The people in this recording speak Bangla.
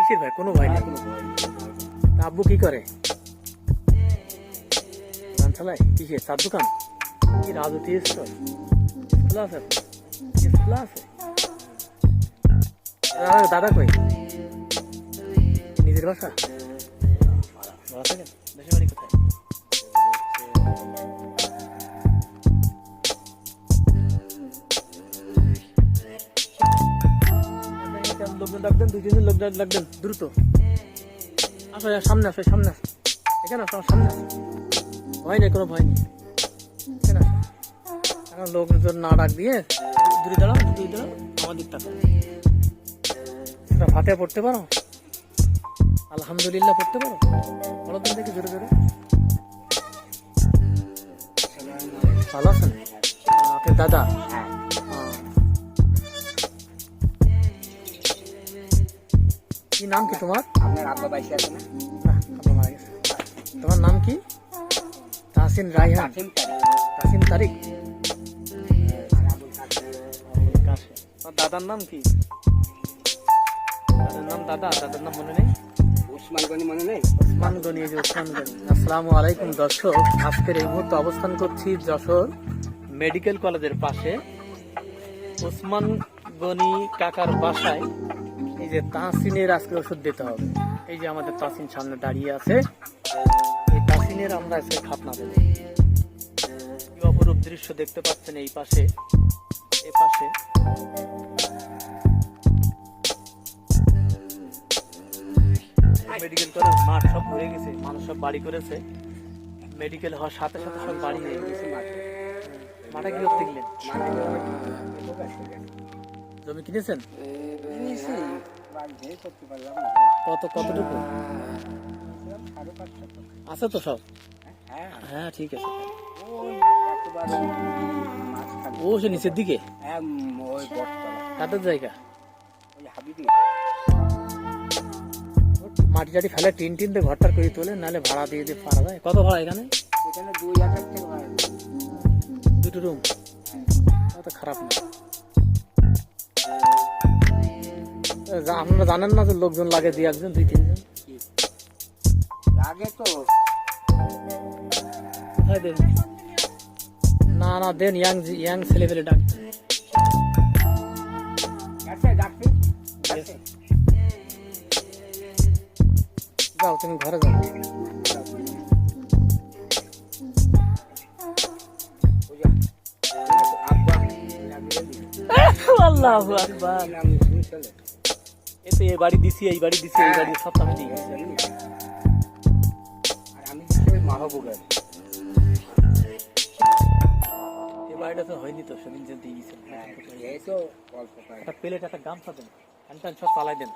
কিসের ভাই? কোনো ভয় নেই। তা আব্বু কি করে? দোকান চালায়? কিসের? চার দোকান? কি রাজুতি স্টোর? খোলা আছে? খোলা আছে? দাদা কই? নিজের বাসা? ভাড়া থাকেন? দেশের বাড়ি কোথায়? লোকজন ডাকবেন, 2-3 লোক ডাকবেন দ্রুত। আসো, সামনে আসো, সামনে আসো, এখানে আসো, সামনে আসো। ভয় নেই, কোনো ভয় নেই। এখানে আসো। এখন লোকজন না ডাক দিয়ে দূরে দাঁড়াও, আমার দিক তাকাও। সেটা ফাতে পড়তে পারো? আলহামদুলিল্লাহ পড়তে পারো? বলো তুমি দেখি জোরে জোরে। ভালো আছেন? আপনি দাদা? কি নাম কি তোমার? আপনার আব্বা বাইশে আছে না? না, আব্বা মারা গেছে। তোমার নাম কি? তাহসিন রায়হান? তাসিম তারিক? দাদার নাম কি? দাদার নাম দাদার নাম মনে নেই? উসমান গনি মনে নেই? ওসমান গনি, এই যে ওসমান গনি। আসসালামু আলাইকুম দর্শক, আজকের এই মুহূর্তে অবস্থান করছি যশোর মেডিকেল কলেজের পাশে। ওসমান গনি কাকার বাসায় এই যে তাসিনের আজকে ওষুধ দিতে হবে। এই যে আমাদের তাসিন সামনে দাঁড়িয়ে আছে, এই তাসিনের আমরা আজকে খাতনা দেব। কি অপরূপ দৃশ্য দেখতে পাচ্ছেন এই পাশে, এ পাশে। মেডিকেল কলেজ মাঠ সব ভরে গেছে, মানুষ সব বাড়ি করেছে। মেডিকেল হওয়ার সাথে সাথে সব বাড়ি হয়ে গেছে। মাঠে কি করতে গেলেন? জমি কিনেছেন? কতটুকু আছে? তো সব হ্যাঁ ঠিক আছে। ও সে নিচের দিকে কাদের জায়গা? মাটি টাটি ফেলে টিন দিয়ে ঘরটার করে তোলে, নাহলে ভাড়া দিয়ে পারা যায়। কত ভাড়া এখানে? 2,000 থেকে ভাড়া। 2টো রুম? অত খারাপ না। আপনারা জানেন না যে লোকজন লাগে 2-1 জন, 2-3 জন লাগে তো। কোথায় দেন? না দেন, ইয়াং ছেলে পেলে ডাক। যাও তুমি ঘরে যাও। আল্লাহু আকবার। এই বাড়ি দিছি, এই বাড়ি সব আমি দিয়ে গেছি। এই বাড়িটা তো হয়নি তো, সেদিন যে দিয়ে গেছেন। একটা প্লেট, একটা গামছা দেন, সব চালাই দেন।